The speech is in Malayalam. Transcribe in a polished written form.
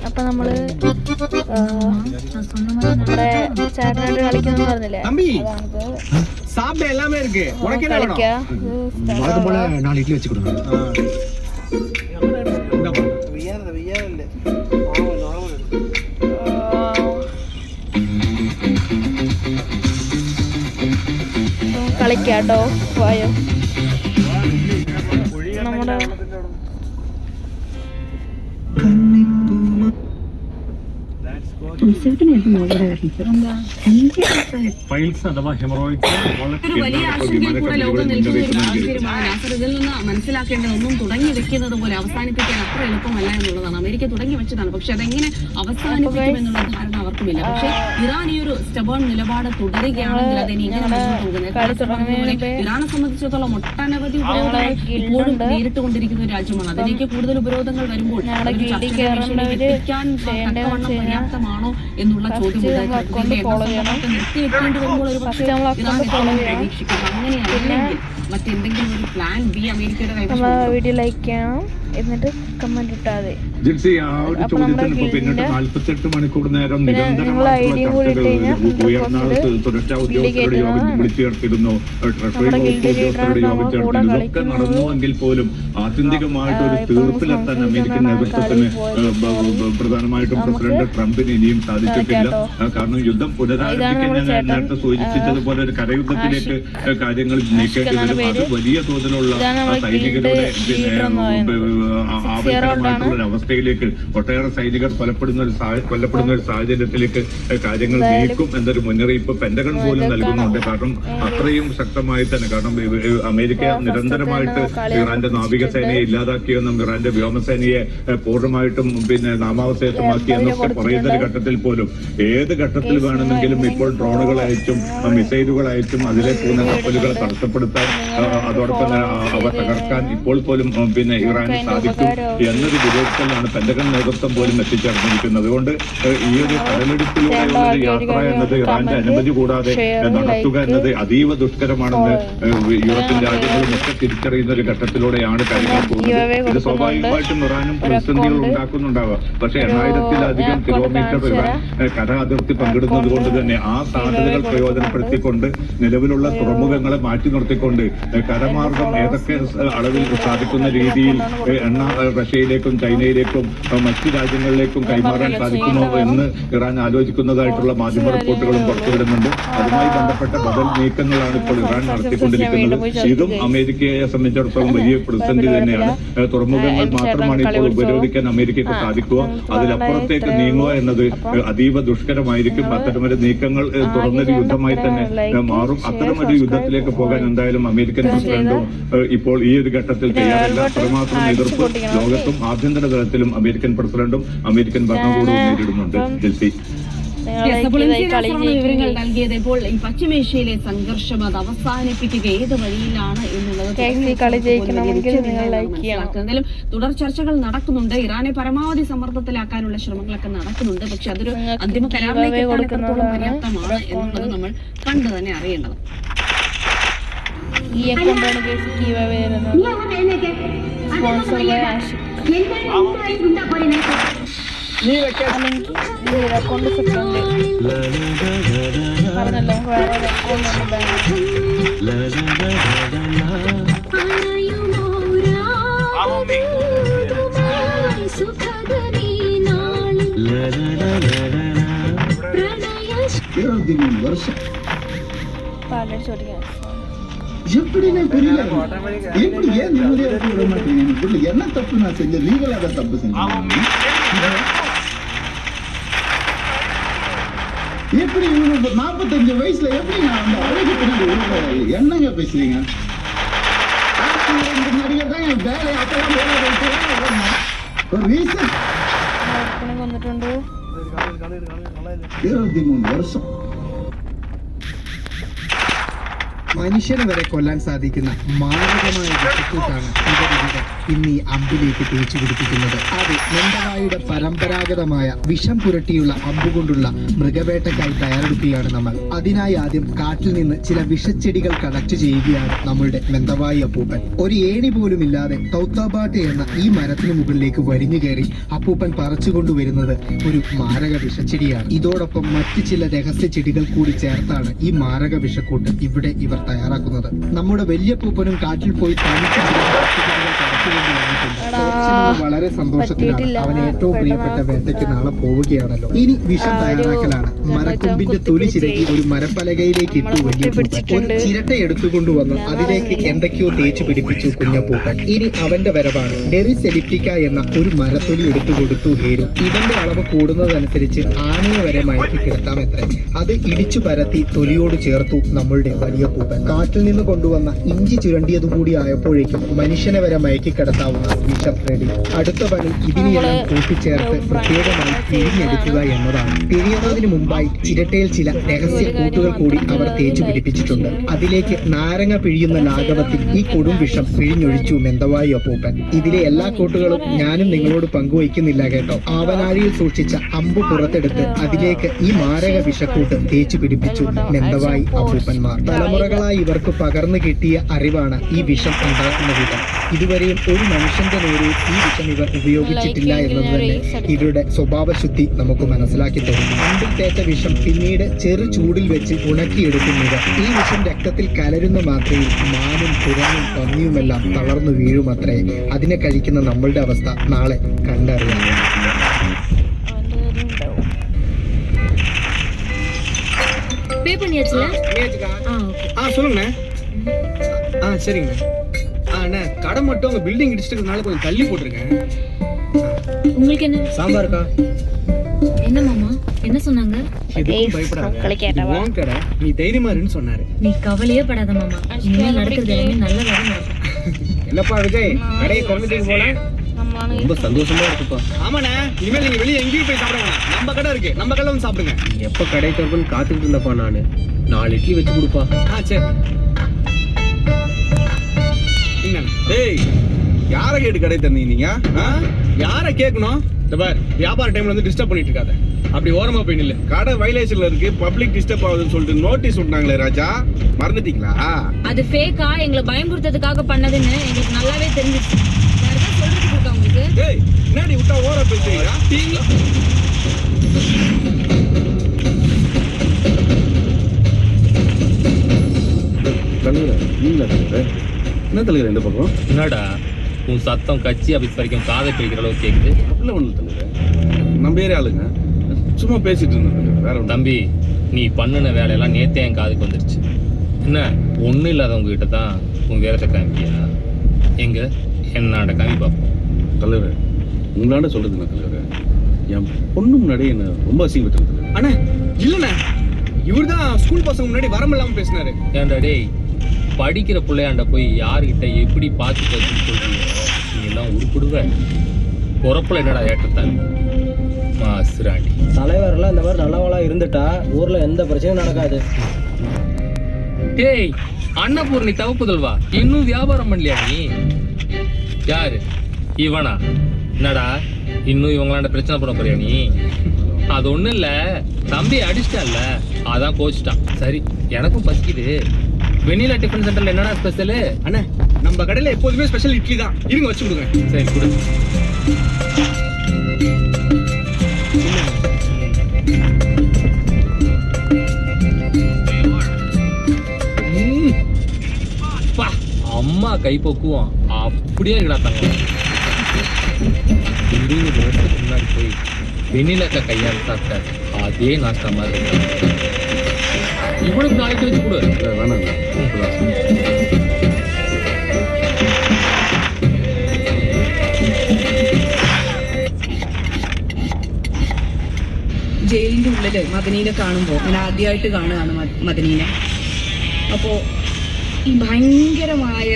അപ്പൊ നമ്മള് നമ്മുടെ ചേട്ടനായിട്ട് കളിക്കുന്ന പറഞ്ഞില്ലേ, കളിക്കാട്ടോ. പോയോ നമ്മുടെ പൈൽസ് അഥവാ ഹെമറോയിഡ്സ് ഒരു വലിയ ആശങ്കയിൽ കൂടെ ലോകം നിൽക്കുന്ന ഒരു സാഹചര്യമാണ്. ഇതിൽ നിന്ന് മനസ്സിലാക്കേണ്ടത് ഒന്നും തുടങ്ങി വെക്കുന്നത് പോലെ അവസാനിപ്പിക്കാൻ അത്ര എളുപ്പമല്ല എന്നുള്ളതാണ്. അമേരിക്ക തുടങ്ങി വെച്ചതാണ്, പക്ഷെ അതെങ്ങനെ അവസാനിപ്പിക്കും എന്നുള്ള ധാരണ അവർക്കുമില്ല. പക്ഷെ ഇറാൻ ഈ ഒരു സ്റ്റബേൺ നിലപാട് തുടരുകയാണെങ്കിൽ അതിന് ഇങ്ങനെ പോകുന്നത് ഇറാനെ സംബന്ധിച്ചിടത്തോളം ഒട്ടനവധി ഉപരോധങ്ങൾ ഇപ്പോഴും നേരിട്ടുകൊണ്ടിരിക്കുന്ന ഒരു രാജ്യമാണ്. അതിലേക്ക് കൂടുതൽ ഉപരോധങ്ങൾ വരുമ്പോൾ എത്തിക്കാൻ പര്യാപ്തമാണോ എന്നുള്ള ചോദ്യം നിർത്തിവെക്കേണ്ടി വരുമ്പോൾ ഒരു പക്ഷേ പ്രതീക്ഷിക്കുന്നു. അങ്ങനെയല്ലെങ്കിൽ മറ്റെന്തെങ്കിലും ഒരു പ്ലാൻ ബി അമേരിക്കയുടെ വീഡിയോ ലൈക്ക് ചെയ്യണം, എന്നിട്ട് കമന്റ് ഇട്ടാതെ. ജിൽസി, ആ ഒരു ചോദ്യത്തിന് പിന്നിട്ട് 48 മണിക്കൂർ നേരം നിരന്തരമായിട്ടുള്ള ചർച്ചകൾ ഉയർന്ന സുരക്ഷാ ഉദ്യോഗസ്ഥരുടെ യോഗം വിളിച്ചു ചേർത്തിരുന്നു, ട്രഷറി ഉദ്യോഗസ്ഥരുടെ യോഗം ചേർത്തിരുന്നു. ഇതൊക്കെ നടന്നുവെങ്കിൽ പോലും ആത്യന്തികമായിട്ടൊരു തീർപ്പിലെത്താൻ അമേരിക്കൻ നേതൃത്വത്തിന് പ്രധാനമായിട്ടും പ്രസിഡന്റ് ട്രംപിന് ഇനിയും സാധിച്ചിട്ടില്ല. കാരണം യുദ്ധം പുനരാരംഭിക്കാൻ ഞാൻ നേരത്തെ സൂചിപ്പിച്ചതുപോലെ ഒരു കരയുദ്ധത്തിലേക്ക് കാര്യങ്ങൾ നീക്കേണ്ടി വരും. അത് വലിയ തോതിലുള്ള സൈനികരുടെ ആവശ്യമായിട്ടുള്ള ഒരു അവസ്ഥയിലേക്ക്, ഒട്ടേറെ സൈനികർ കൊല്ലപ്പെടുന്ന ഒരു സാഹചര്യത്തിലേക്ക് കാര്യങ്ങൾ നീക്കും എന്നൊരു മുന്നറിയിപ്പ് പെന്റഗൺ പോലും നൽകുന്നുണ്ട്. കാരണം അത്രയും ശക്തമായി തന്നെ, കാരണം അമേരിക്ക നിരന്തരമായിട്ട് ഇറാന്റെ നാവികസേനയെ ഇല്ലാതാക്കിയെന്നും ഇറാന്റെ വ്യോമസേനയെ പൂർണ്ണമായിട്ടും നാമാവശേഷമാക്കി എന്നൊക്കെ പറയുന്ന ഒരു ഘട്ടത്തിൽ പോലും ഏത് ഘട്ടത്തിൽ വേണമെങ്കിലും ഇപ്പോൾ ഡ്രോണുകൾ അയച്ചും മിസൈലുകൾ അയച്ചും അതിലെ പോകുന്ന കപ്പലുകളെ തടസ്സപ്പെടുത്താൻ, അതോടൊപ്പം അവ തകർക്കാൻ ഇപ്പോൾ പോലും ഇറാന് സാധിക്കും എന്നൊരു വിലയിരുത്തലാണ് പെന്റഗൺ നേതൃത്വം പോലും എത്തിച്ചേർന്നിരിക്കുന്നത്. അതുകൊണ്ട് ഈ ഒരു കടലെടുപ്പിലൂടെയുള്ള ഒരു യാത്ര എന്നത് ഇറാന്റെ അനുമതി കൂടാതെ നടത്തുക എന്നത് അതീവ ദുഷ്കരമാണെന്ന് യൂറോപ്യൻ രാജ്യങ്ങളും ഒക്കെ തിരിച്ചറിയുന്ന ഒരു ഘട്ടത്തിലൂടെയാണ് കാര്യങ്ങൾ പോകുന്നത്. ഇത് സ്വാഭാവികമായിട്ടും ഇറാനും പ്രതിസന്ധികൾ ഉണ്ടാക്കുന്നുണ്ടാവുക. പക്ഷെ 8000-ലധികം കിലോമീറ്റർ ഇറാൻ കര അതിർത്തി പങ്കിടുന്നത് കൊണ്ട് തന്നെ ആ സാധ്യതകൾ പ്രയോജനപ്പെടുത്തിക്കൊണ്ട് നിലവിലുള്ള തുറമുഖങ്ങളെ മാറ്റി നിർത്തിക്കൊണ്ട് കരമാർഗം ഏതൊക്കെ അളവിൽ സാധിക്കുന്ന രീതിയിൽ എണ്ണ റഷ്യയിലേക്കും ചൈനയിലേക്കും മറ്റു രാജ്യങ്ങളിലേക്കും കൈമാറാൻ സാധിക്കുമോ എന്ന് ഇറാൻ ആലോചിക്കുന്നതായിട്ടുള്ള മാധ്യമ റിപ്പോർട്ടുകളും പുറത്തുവിടുന്നുണ്ട്. അതുമായി ബന്ധപ്പെട്ട ബദൽ നീക്കങ്ങളാണ് ഇപ്പോൾ ഇറാൻ നടത്തിക്കൊണ്ടിരിക്കുന്നത്. ഇതും അമേരിക്കയെ സംബന്ധിച്ചിടത്തോളം വലിയ പ്രതിസന്ധി തന്നെയാണ്. തുറമുഖങ്ങൾ മാത്രമാണ് ഇപ്പോൾ ഉപരോധിക്കാൻ അമേരിക്കയ്ക്ക് സാധിക്കുക. അതിലപ്പുറത്തേക്ക് നീങ്ങുക എന്നത് അതീവ ദുഷ്കരമായിരിക്കും. അത്തരമൊരു നീക്കങ്ങൾ തുറന്നൊരു യുദ്ധമായി തന്നെ മാറും. അത്തരമൊരു യുദ്ധത്തിലേക്ക് പോകാൻ എന്തായാലും അമേരിക്കൻ പ്രസിഡന്റും ഇപ്പോൾ ഈ ഒരു ഘട്ടത്തിൽ തയ്യാറല്ല. അത്രമാത്രം എതിർപ്പ് ലോകത്തും ആഭ്യന്തര തലത്തിലും അമേരിക്കൻ പ്രസിഡന്റും അമേരിക്കൻ ഭരണകൂടവും നേരിടുന്നുണ്ട്. ജിൽസി, വിവരങ്ങൾ നൽകിയത്. ഇപ്പോൾ ഈ പശ്ചിമേഷ്യയിലെ സംഘർഷം അത് അവസാനിപ്പിക്കുക ഏത് വഴിയിലാണ് എന്നുള്ളത് എന്തായാലും തുടർ ചർച്ചകൾ നടക്കുന്നുണ്ട്. ഇറാനെ പരമാവധി സമ്മർദ്ദത്തിലാക്കാനുള്ള ശ്രമങ്ങളൊക്കെ നടക്കുന്നുണ്ട്. പക്ഷെ അതൊരു അന്തിമ കരാറിലേക്ക് എത്രത്തോളം പര്യാപ്തമാണ് എന്നുള്ളത് നമ്മൾ കണ്ടു തന്നെ അറിയേണ്ടത്. ഈ അക്കൗണ്ടാണ് അക്കൗണ്ട് സെറ്റുണ്ട് പറഞ്ഞല്ലോ. വേറെ പാലടിച്ചോട്ടിക്കാൻ எப்படின்னு புரியல. எப்படி ஏன் நிம்மதியா இருக்க விட மாட்டீங்க? என்ன தப்பு நான் செஞ்ச லீகலா தான் தப்பு செஞ்சேன். எப்படி 45 வயசுல எப்படி நான் அந்த அழகு பின்னாடி என்னங்க பேசுறீங்க? நடிகர் தான் என் வேலை. அப்பெல்லாம் ஒரு ரீசன் വന്നിട്ടുണ്ട്. 23 வருஷம் മനുഷ്യനെ വരെ കൊല്ലാൻ സാധിക്കുന്ന മാരകമായ വിഷക്കൂട്ടാണ് ഇവരിവിടെ ഇന്ന് ഈ അമ്പിലേക്ക് തേച്ചു പിടിപ്പിക്കുന്നത്. അത് മെന്തവായുടെ പരമ്പരാഗതമായ വിഷം പുരട്ടിയുള്ള അമ്പുകൊണ്ടുള്ള മൃഗവേട്ടയ്ക്കായി തയ്യാറെടുക്കുകയാണ് നമ്മൾ. അതിനായി ആദ്യം കാട്ടിൽ നിന്ന് ചില വിഷച്ചെടികൾ കളക്ട് ചെയ്യുകയാണ് നമ്മളുടെ മെന്തവായി അപ്പൂപ്പൻ. ഒരു ഏണി പോലും ഇല്ലാതെ തൗത്താബാട്ട് എന്ന ഈ മരത്തിന് മുകളിലേക്ക് വരിഞ്ഞു കയറി അപ്പൂപ്പൻ പറിച്ചുകൊണ്ടുവരുന്നത് ഒരു മാരക വിഷച്ചെടിയാണ്. ഇതോടൊപ്പം മറ്റു ചില രഹസ്യ ചെടികൾ കൂടി ചേർത്താണ് ഈ മാരക വിഷക്കൂട്ട് ഇവിടെ ഇവർ തയ്യാറാക്കുന്നത്. നമ്മുടെ വല്യപ്പൂപ്പനും കാട്ടിൽ പോയി വളരെ സന്തോഷത്തിലാണ്. അവൻ ഏറ്റവും പ്രിയപ്പെട്ട വേട്ടയ്ക്ക് നാളെ പോവുകയാണല്ലോ. ഇനി വിഷം തയ്യാറാക്കലാണ്. മരക്കൊമ്പിന്റെ തൊലി ചിരകി ഒരു മരപ്പലകയിലേക്ക് ഇട്ടു വല്യപ്പൂപ്പൻ. ഒരു ചിരട്ട എടുത്തുകൊണ്ടുവന്നു അതിലേക്ക് എന്തൊക്കെയോ തേച്ചു പിടിപ്പിച്ചു കുഞ്ഞപ്പൂപ്പൻ. ഇനി അവന്റെ വരവാണ്. ഡെറിസ് എലിപ്റ്റിക്ക എന്ന ഒരു മരത്തൊലി എടുത്തു കൊടുത്തു ഹേരു. ഇവന്റെ അളവ് കൂടുന്നതനുസരിച്ച് ആനയെ വരെ മയക്കി കിടത്താമെത്രേ. അത് ഇടിച്ചു പരത്തി തൊലിയോട് ചേർത്തു നമ്മളുടെ വലിയ പൂപ്പൻ. കാട്ടിൽ നിന്ന് കൊണ്ടുവന്ന ഇഞ്ചി ചുരണ്ടിയതുകൂടി ആയപ്പോഴേക്കും മനുഷ്യനെ വരെ മയക്കി കിടത്താവുന്ന വിഷം റെഡി. അടുത്ത പണി ഇതിനെയെല്ലാം കൂട്ടിച്ചേർത്ത് പ്രത്യേകമായി പിഴിഞ്ഞെടുക്കുക എന്നതാണ്. പിഴിയുന്നതിന് മുമ്പായി ചിരട്ടയിൽ ചില രഹസ്യ കൂട്ടുകൾ കൂടി അവർ തേച്ചു പിടിപ്പിച്ചിട്ടുണ്ട്. അതിലേക്ക് നാരങ്ങ പിഴിയുന്ന ലാഘവത്തിൽ ഈ കൊടും വിഷം പിഴിഞ്ഞൊഴിച്ചു മെന്തവായി അപ്പൂപ്പൻ. ഇതിലെ എല്ലാ കൂട്ടുകളും ഞാനും നിങ്ങളോട് പങ്കുവയ്ക്കുന്നില്ല കേട്ടോ. ആവനാഴിയിൽ സൂക്ഷിച്ച അമ്പ് പുറത്തെടുത്ത് അതിലേക്ക് ഈ മാരക വിഷക്കൂട്ട് തേച്ചു പിടിപ്പിച്ചു മെന്തവായി അപ്പൂപ്പന്മാർ. തലമുറകളായി ഇവർക്ക് പകർന്നു കിട്ടിയ അറിവാണ് ഈ വിഷം ഉണ്ടാക്കുന്ന വിധം. ഇതുവരെയും ഒരു മനുഷ്യന്റെ നേരെ ഈ വിഷം ഇവർ ഉപയോഗിച്ചിട്ടില്ല എന്നത് തന്നെ ഇവരുടെ സ്വഭാവശുദ്ധി നമുക്ക് മനസ്സിലാക്കി തരും. അമ്പിൽ തേച്ച വിഷം പിന്നീട് ചെറു ചൂടിൽ വെച്ച് ഉണക്കിയെടുക്കുന്നത്. ഈ വിഷം രക്തത്തിൽ കലരുന്ന മാത്രയിൽ മാനും കുരങ്ങും പന്നിയുമെല്ലാം തളർന്നു വീഴുമത്രേ. അതിനെ കഴിക്കുന്ന നമ്മളുടെ അവസ്ഥ നാളെ കണ്ടറിയാം. சொல்லுங்கண்ணே. சரிங்கண்ணே. அண்ணே கடை மட்டும் உங்க பில்டிங் இடிச்சிட்டு கொஞ்சம் தள்ளி போட்டிருக்கேன். உங்களுக்கு என்ன சாம்பாருக்கா? என்ன மாமா என்ன சொன்னாங்க? எதுக்கும் பயப்படாத. உன் கடை நீ தைரியமா இருன்னு சொன்னாரு. நீ கவலையே படாத மாமா. இனிமேல் நடக்கிறது எல்லாமே நல்லதாக நடக்கும். என்னப்பா விஜய் கடையை திறந்துட்டு போல ரொம்ப சந்தோஷமா இருக்குப்பா. ஆமாண்ணே இனிமேல் நீங்க வெளியே எங்கேயும் போய் சாப்பிட வேணாம். நம்ம கடை இருக்கு, நம்ம கடை வந்து சாப்பிடுங்க. எப்ப கடை திறப்புன்னு காத்துக்கிட்டு இருந்தப்பா நானு. 4 இட்லி வச்சு கொடுப்பா. சரி. டேய் யாரை கேட்டு கடை தந்தீங்க நீங்க? யாரை கேட்கணும்? இந்த பார் வியாபார டைம்ல வந்து டிஸ்டர்ப் பண்ணிட்டு இருக்காத. அப்படி ஓரமா போய் நில்லு. கடை வைலேஷன்ல இருக்கு, பப்ளிக் டிஸ்டர்ப் ஆகுதுன்னு சொல்லிட்டு நோட்டீஸ் விட்டாங்களே ராஜா, மறந்துட்டீங்களா? அது ஃபேக்கா எங்களை பயமுறுத்ததுக்காக பண்ணதுன்னு எங்களுக்கு நல்லாவே தெரிஞ்சிச்சு. வேற ஏதாவது சொல்றதுக்கு இருக்கா உங்களுக்கு? டேய் என்னடி விட்டா ஓர பேசுறீங்க? என்ன தலைவர் இந்த பக்கம்? என்னடா உன் சத்தம் கட்சி ஆபீஸ் வரைக்கும் காதை பிடிக்கிற அளவுக்கு கேக்குது? அப்படிலாம் ஒண்ணு தலைவர், நம்ம ஏரியா ஆளுங்க சும்மா பேசிட்டு இருந்தேன். வேற ஒண்ணு. தம்பி நீ பண்ணின வேலையெல்லாம் நேத்தே என் காதுக்கு வந்துருச்சு. என்ன ஒன்றும் இல்லாதவங்க கிட்ட தான் உன் வீரத்தை காமிப்பியா? எங்க என்னோட காமி பார்ப்போம். தலைவர் உங்களாண்ட சொல்றதுண்ணா தலைவர், என் பொண்ணு முன்னாடி என்ன ரொம்ப அசிங்கப்பட்டு தலைவர். அண்ணா இல்லண்ணே, இவர் தான் ஸ்கூல் பசங்க முன்னாடி வரமில்லாம பேசினாரு. ஏன்டா டேய், படிக்கிற பிள்ளையாண்ட போய் யாருக்கிட்ட எப்படி பார்த்து பேசுன்னு சொல்றீங்க? நீ எல்லாம் உருப்பிடுவ. பொறப்புல என்னடா ஏற்றத்தாங்க மாசுராண்டி. தலைவரெல்லாம் இந்த மாதிரி நல்லவங்களா இருந்துட்டா ஊர்ல எந்த பிரச்சனையும் நடக்காது. டேய் அன்னபூர்ணி தவப்புதல்வா, இன்னும் வியாபாரம் பண்ணலையா நீ? யாரு இவனா? என்னடா இன்னும் இவங்களாண்ட பிரச்சனை பண்ண போறியா நீ? அது ஒண்ணும் இல்ல, தம்பி அடிச்சிட்டான்ல அதான் கோச்சிட்டான். சரி எனக்கும் பசிக்குது. வெண்ணிலா டிஃபன் சென்டர்ல என்னடா ஸ்பெஷல்? அண்ணா நம்ம கடையில எப்போதுமே ஸ்பெஷல் இட்லி தான், இருங்க வச்சு கொடுங்க. சரி கொடு. அம்மா கைப்பக்குவோம் அப்படியே இருக்கடா தங்கம். 20 வருஷத்துக்கு முன்னாடி போய் வெண்ணிலக்கா கையால் சாப்பிட்டாரு அதே நாஷ்டா மாதிரி இருக்கு. இவனுக்கு நாளைக்கு வச்சு கொடு. வேணாம். ജയിലിന്റെ ഉള്ളില് മദനീനെ കാണുമ്പോൾ ഞാൻ ആദ്യമായിട്ട് കാണുകയാണ് മദനീനെ. അപ്പോൾ ഈ ഭയങ്കരമായ